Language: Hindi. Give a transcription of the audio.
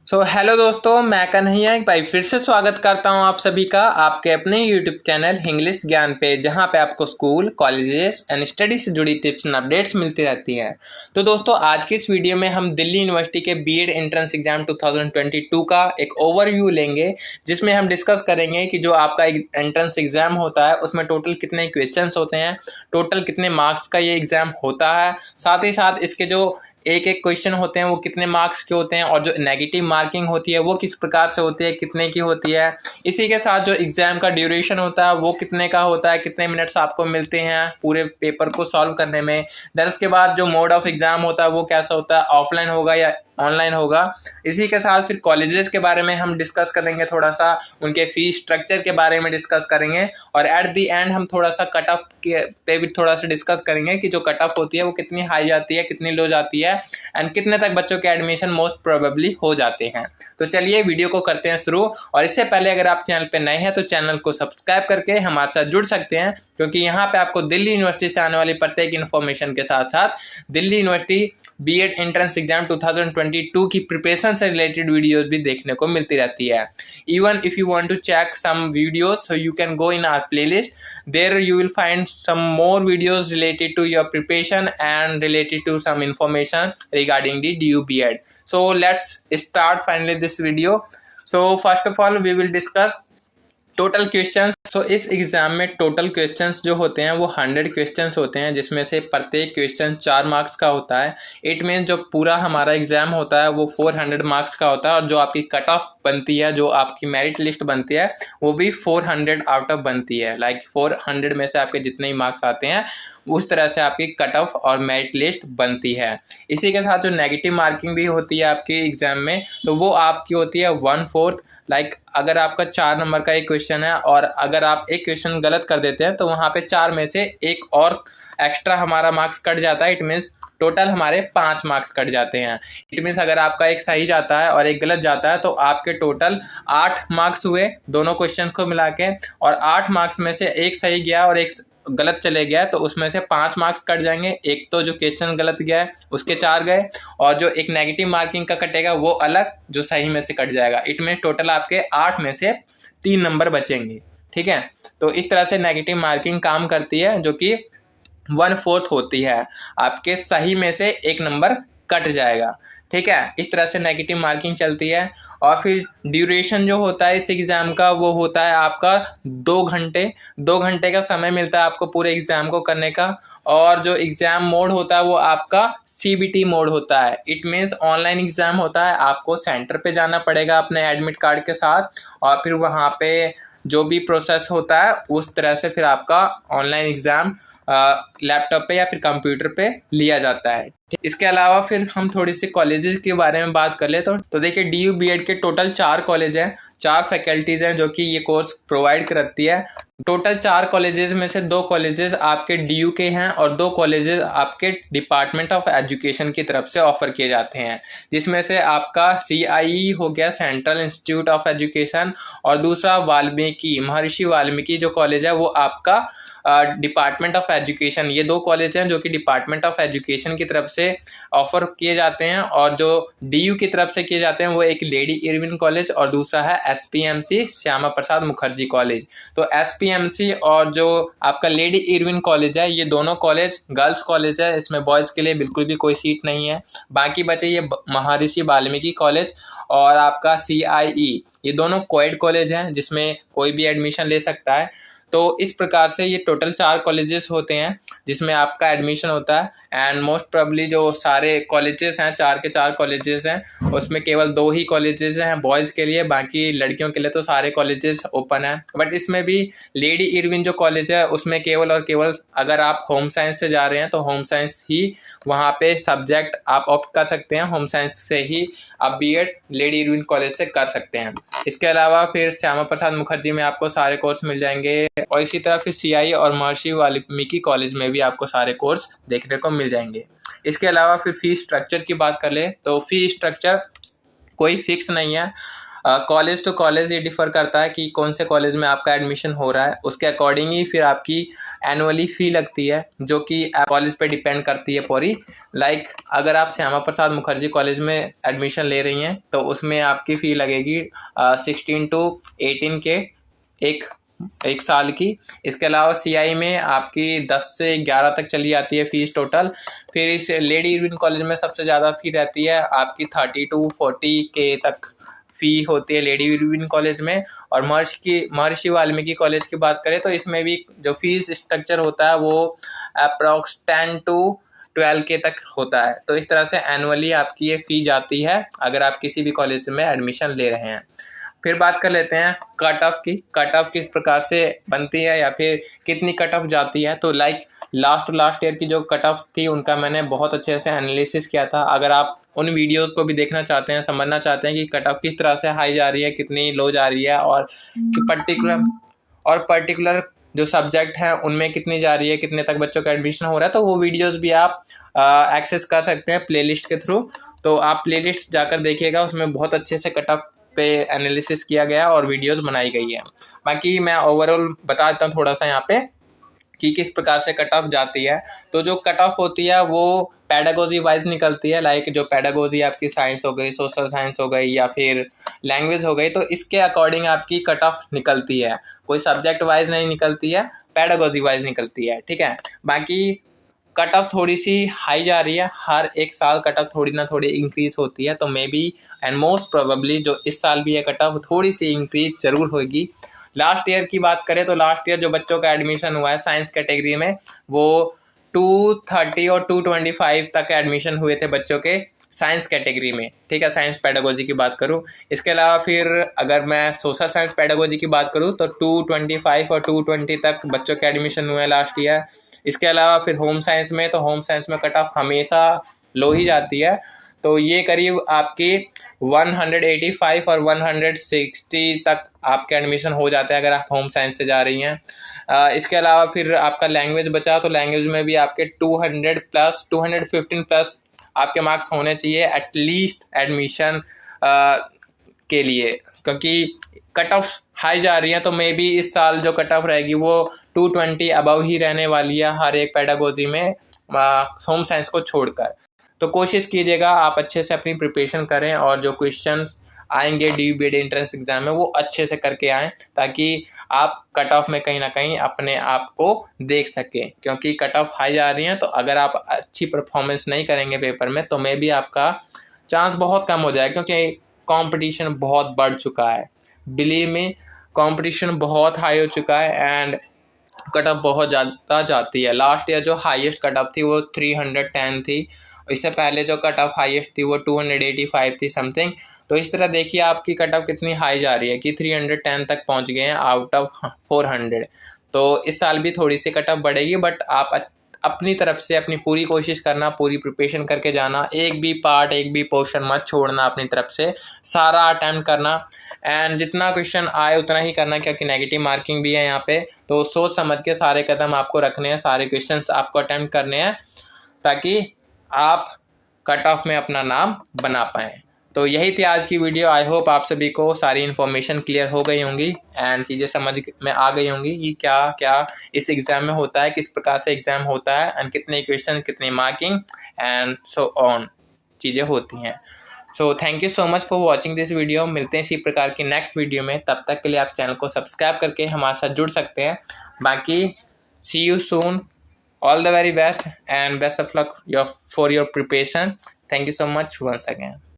हेलो दोस्तों, मैं कन्हैया एक बार फिर से स्वागत करता हूं आप सभी का आपके अपने यूट्यूब चैनल इंग्लिश ज्ञान पे, जहां पे आपको स्कूल, कॉलेजेस एंड स्टडी से जुड़ी टिप्स एंड अपडेट्स मिलती रहती हैं। तो दोस्तों, आज की इस वीडियो में हम दिल्ली यूनिवर्सिटी के बीएड एंट्रेंस एग्जाम 2022 का एक ओवरव्यू लेंगे, जिसमें हम डिस्कस करेंगे कि जो आपका एंट्रेंस एग्जाम होता है उसमें टोटल कितने क्वेश्चंस होते हैं, टोटल कितने मार्क्स का ये एग्जाम होता है, साथ ही साथ इसके जो एक एक क्वेश्चन होते हैं वो कितने मार्क्स के होते हैं, और जो नेगेटिव मार्किंग होती है वो किस प्रकार से होती है, कितने की होती है। इसी के साथ जो एग्जाम का ड्यूरेशन होता है वो कितने का होता है, कितने मिनट्स आपको मिलते हैं पूरे पेपर को सॉल्व करने में। देन उसके बाद जो मोड ऑफ एग्जाम होता है वो कैसा होता है, ऑफलाइन होगा या ऑनलाइन होगा। इसी के साथ फिर कॉलेजेस के बारे में हम डिस्कस करेंगे, थोड़ा सा उनके फीस स्ट्रक्चर के बारे में डिस्कस करेंगे, और एट द एंड हम थोड़ा सा कट ऑफ के पे भी थोड़ा सा डिस्कस करेंगे कि जो कट ऑफ होती है वो कितनी हाई जाती है, कितनी लो जाती है, एंड कितने तक बच्चों के एडमिशन मोस्ट प्रोबेबली हो जाते हैं। तो चलिए वीडियो को करते हैं शुरू। और इससे पहले अगर आप चैनल पे नए हैं तो चैनल को सब्सक्राइब करके हमारे साथ जुड़ सकते हैं, क्योंकि यहाँ पे आपको दिल्ली यूनिवर्सिटी से आने वाली प्रत्येक इन्फॉर्मेशन के साथ साथ Delhi university BEd entrance exam 2022 की प्रिपरेशन से रिलेटेड वीडियोस भी देखने को मिलती रहती है। Even if you want to check some videos, so you can go in our playlist, there you will find some more videos related to your preparation and related to some information regarding the DU-BEd. So let's start finally this video. So first of all we will discuss total questions. इस एग्जाम में टोटल क्वेश्चंस जो होते हैं वो 100 क्वेश्चंस होते हैं, जिसमें से प्रत्येक क्वेश्चन 4 मार्क्स का होता है। इट मीन जो पूरा हमारा एग्जाम होता है वो 400 मार्क्स का होता है, और जो आपकी कट ऑफ बनती है, जो आपकी मेरिट लिस्ट बनती है, वो भी 400 आउट ऑफ बनती है। लाइक 400 में से आपके जितने ही मार्क्स आते हैं उस तरह से आपकी कट ऑफ और मेरिट लिस्ट बनती है। इसी के साथ जो नेगेटिव मार्किंग भी होती है आपके एग्जाम में, तो वो आपकी होती है 1/4। लाइक अगर आपका 4 नंबर का एक क्वेश्चन है और अगर आप एक क्वेश्चन गलत कर देते हैं तो वहाँ पे 4 में से एक और एक्स्ट्रा हमारा मार्क्स कट जाता है। इट मीन्स टोटल हमारे 5 मार्क्स कट जाते हैं। इट मीन्स अगर आपका एक सही जाता है और एक गलत जाता है तो आपके टोटल 8 मार्क्स हुए दोनों क्वेश्चन को मिला के, और 8 मार्क्स में से एक सही गया और एक गलत चले गया तो उसमें से 5 मार्क्स कट जाएंगे। एक तो जो क्वेश्चन गलत गया है उसके 4 गए, और जो एक नेगेटिव मार्किंग का कटेगा वो अलग जो सही में से कट जाएगा। इट मीन टोटल आपके 8 में से 3 नंबर बचेंगे। ठीक है, तो इस तरह से नेगेटिव मार्किंग काम करती है, जो कि 1/4 होती है। आपके सही में से एक नंबर कट जाएगा। ठीक है, इस तरह से नेगेटिव मार्किंग चलती है। और फिर ड्यूरेशन जो होता है इस एग्ज़ाम का वो होता है आपका 2 घंटे। 2 घंटे का समय मिलता है आपको पूरे एग्ज़ाम को करने का। और जो एग्ज़ाम मोड होता है वो आपका सीबीटी मोड होता है। इट मीन्स ऑनलाइन एग्ज़ाम होता है, आपको सेंटर पे जाना पड़ेगा अपने एडमिट कार्ड के साथ, और फिर वहाँ पे जो भी प्रोसेस होता है उस तरह से फिर आपका ऑनलाइन एग्ज़ाम लैपटॉप पे या फिर कंप्यूटर पे लिया जाता है। इसके अलावा फिर हम थोड़ी सी कॉलेजेस के बारे में बात कर ले तो देखिए DU-BEd के टोटल 4 कॉलेज हैं, 4 फैकल्टीज हैं जो कि ये कोर्स प्रोवाइड करती है। टोटल 4 कॉलेजेस में से 2 कॉलेजेस आपके DU के हैं और 2 कॉलेजेस आपके डिपार्टमेंट ऑफ एजुकेशन की तरफ से ऑफर किए जाते हैं, जिसमें से आपका CIE हो गया, सेंट्रल इंस्टीट्यूट ऑफ एजुकेशन, और दूसरा वाल्मीकि, महर्षि वाल्मीकि जो कॉलेज है वो आपका डिपार्टमेंट ऑफ एजुकेशन। ये 2 कॉलेज हैं जो कि डिपार्टमेंट ऑफ एजुकेशन की तरफ से ऑफर किए जाते हैं, और जो DU की तरफ से किए जाते हैं वो एक लेडी इरविन कॉलेज और दूसरा है SPMC श्यामा प्रसाद मुखर्जी कॉलेज। तो SPMC और जो आपका लेडी इरविन कॉलेज है ये दोनों कॉलेज गर्ल्स कॉलेज है, इसमें बॉयज़ के लिए बिल्कुल भी कोई सीट नहीं है। बाकी बचे ये महर्षि वाल्मीकि कॉलेज और आपका CIE, ये दोनों कोएड कॉलेज हैं जिसमें कोई भी एडमिशन ले सकता है। तो इस प्रकार से ये टोटल 4 कॉलेजेस होते हैं जिसमें आपका एडमिशन होता है। एंड मोस्ट प्रोबेबली जो सारे कॉलेजेस हैं, 4 के 4 कॉलेजेस हैं, उसमें केवल 2 ही कॉलेजेस हैं बॉयज़ के लिए, बाकी लड़कियों के लिए तो सारे कॉलेजेस ओपन हैं। बट इसमें भी लेडी इरविन जो कॉलेज है उसमें केवल और केवल अगर आप होम साइंस से जा रहे हैं तो होम साइंस ही वहाँ पे सब्जेक्ट आप ऑप्ट कर सकते हैं, होम साइंस से ही आप BEd लेडी इरविन कॉलेज से कर सकते हैं। इसके अलावा फिर श्यामा प्रसाद मुखर्जी में आपको सारे कोर्स मिल जाएंगे, और इसी तरह फिर CIE और महर्षि वाल्मीकि कॉलेज में भी आपको सारे कोर्स देखने को मिल जाएंगे। इसके अलावा फिर फीस स्ट्रक्चर की बात कर ले तो फीस स्ट्रक्चर कोई फिक्स नहीं है। कॉलेज टू कॉलेज ये डिफ़र करता है कि कौन से कॉलेज में आपका एडमिशन हो रहा है, उसके अकॉर्डिंग ही फिर आपकी एनुअली फ़ी लगती है, जो कि कॉलेज पे डिपेंड करती है पूरी। लाइक अगर आप श्यामा प्रसाद मुखर्जी कॉलेज में एडमिशन ले रही हैं तो उसमें आपकी फ़ी लगेगी 16 to 18 के एक साल की। इसके अलावा सीआई में आपकी 10 से 11 तक चली जाती है फीस टोटल। फिर इस लेडी इरविन कॉलेज में सबसे ज़्यादा फ़ी रहती है, आपकी 30 to 40 के तक फ़ी होती है लेडी इरविन कॉलेज में। और महर्षि वाल्मीकि कॉलेज की बात करें तो इसमें भी जो फीस स्ट्रक्चर होता है वो अप्रॉक्स 10 to 12 के तक होता है। तो इस तरह से एनुअली आपकी ये फ़ी जाती है अगर आप किसी भी कॉलेज में एडमिशन ले रहे हैं। फिर बात कर लेते हैं कट ऑफ की। कट ऑफ किस प्रकार से बनती है या फिर कितनी कट ऑफ जाती है। तो लाइक लास्ट ईयर की जो कट ऑफ थी उनका मैंने बहुत अच्छे से एनालिसिस किया था। अगर आप उन वीडियोस को भी देखना चाहते हैं, समझना चाहते हैं कि कट ऑफ किस तरह से हाई जा रही है, कितनी लो जा रही है, और पर्टिकुलर जो सब्जेक्ट हैं उनमें कितनी जा रही है, कितने तक बच्चों का एडमिशन हो रहा है, तो वो वीडियोस भी आप एक्सेस कर सकते हैं प्लेलिस्ट के थ्रू। तो आप प्लेलिस्ट जाकर देखिएगा, उसमें बहुत अच्छे से कट ऑफ पे एनालिसिस किया गया और वीडियोस बनाई गई है। बाकी मैं ओवरऑल बता देता हूँ थोड़ा सा यहाँ पे कि किस प्रकार से कट ऑफ जाती है। तो जो कट ऑफ होती है वो पैडागोजी वाइज निकलती है। लाइक जो पैडागोजी आपकी साइंस हो गई, सोशल साइंस हो गई या फिर लैंग्वेज हो गई, तो इसके अकॉर्डिंग आपकी कट ऑफ निकलती है। कोई सब्जेक्ट वाइज नहीं निकलती है, पैडागोजी वाइज निकलती है, ठीक है। बाकी कट ऑफ थोड़ी सी हाई जा रही है, हर एक साल कट ऑफ थोड़ी ना थोड़ी इंक्रीज होती है। तो may be and most probably जो इस साल भी है कट ऑफ थोड़ी सी इंक्रीज जरूर होगी। लास्ट ईयर की बात करें तो लास्ट ईयर जो बच्चों का एडमिशन हुआ है साइंस कैटेगरी में वो 230 और 225 तक एडमिशन हुए थे बच्चों के साइंस कैटेगरी में, ठीक है, साइंस पेडागोजी की बात करूं। इसके अलावा फिर अगर मैं सोशल साइंस पेडागोजी की बात करूं तो 225 और 220 तक बच्चों के एडमिशन हुए लास्ट ईयर। इसके अलावा फिर होम साइंस में, तो होम साइंस में कट ऑफ हमेशा लो ही जाती है। तो ये करीब आपकी 185 और 160 तक आपके एडमिशन हो जाते हैं अगर आप होम साइंस से जा रही हैं। इसके अलावा फिर आपका लैंग्वेज बचा, तो लैंग्वेज में भी आपके 200 प्लस 215 प्लस आपके मार्क्स होने चाहिए एटलीस्ट एडमिशन के लिए, क्योंकि कट ऑफ हाई जा रही है। तो मे बी इस साल जो कट ऑफ रहेगी वो 220 अबव ही रहने वाली है हर एक पेडागोजी में, होम साइंस को छोड़कर। तो कोशिश कीजिएगा आप अच्छे से अपनी प्रिपरेशन करें और जो क्वेश्चन आएंगे DU/BED एंट्रेंस एग्जाम में वो अच्छे से करके आएँ, ताकि आप कट ऑफ में कहीं ना कहीं अपने आप को देख सकें। क्योंकि कट ऑफ हाई जा रही हैं, तो अगर आप अच्छी परफॉर्मेंस नहीं करेंगे पेपर में तो मे बी आपका चांस बहुत कम हो जाएगा, क्योंकि कंपटीशन बहुत बढ़ चुका है। बिलीव में कंपटीशन बहुत हाई हो चुका है एंड कट ऑफ बहुत ज़्यादा जाती है। लास्ट ईयर जो हाईएस्ट कट ऑफ थी वो 310 थी, इससे पहले जो कट ऑफ हाईएस्ट थी वो 285 थी समथिंग। तो इस तरह देखिए आपकी कट ऑफ कितनी हाई जा रही है कि 310 तक पहुंच गए हैं आउट ऑफ 400। तो इस साल भी थोड़ी सी कट ऑफ बढ़ेगी, बट आप अपनी तरफ से अपनी पूरी कोशिश करना, पूरी प्रिपरेशन करके जाना, एक भी पार्ट एक भी पोर्शन मत छोड़ना, अपनी तरफ से सारा अटेम्प्ट करना एंड जितना क्वेश्चन आए उतना ही करना, क्योंकि नेगेटिव मार्किंग भी है यहाँ पे। तो सोच समझ के सारे कदम आपको रखने हैं, सारे क्वेश्चंस आपको अटेम्प्ट करने हैं, ताकि आप कट ऑफ में अपना नाम बना पाएँ। तो यही थी आज की वीडियो। आई होप आप सभी को सारी इन्फॉर्मेशन क्लियर हो गई होंगी एंड चीज़ें समझ में आ गई होंगी कि क्या क्या इस एग्ज़ाम में होता है, किस प्रकार से एग्ज़ाम होता है एंड कितने क्वेश्चन, कितनी मार्किंग एंड सो ऑन चीज़ें होती हैं। So thank you so much for watching this video. मिलते हैं इसी प्रकार की नेक्स्ट वीडियो में, तब तक के लिए आप चैनल को सब्सक्राइब करके हमारे साथ जुड़ सकते हैं। बाकी see you soon, all the very best and best of luck for your preparation. Thank you so much once again.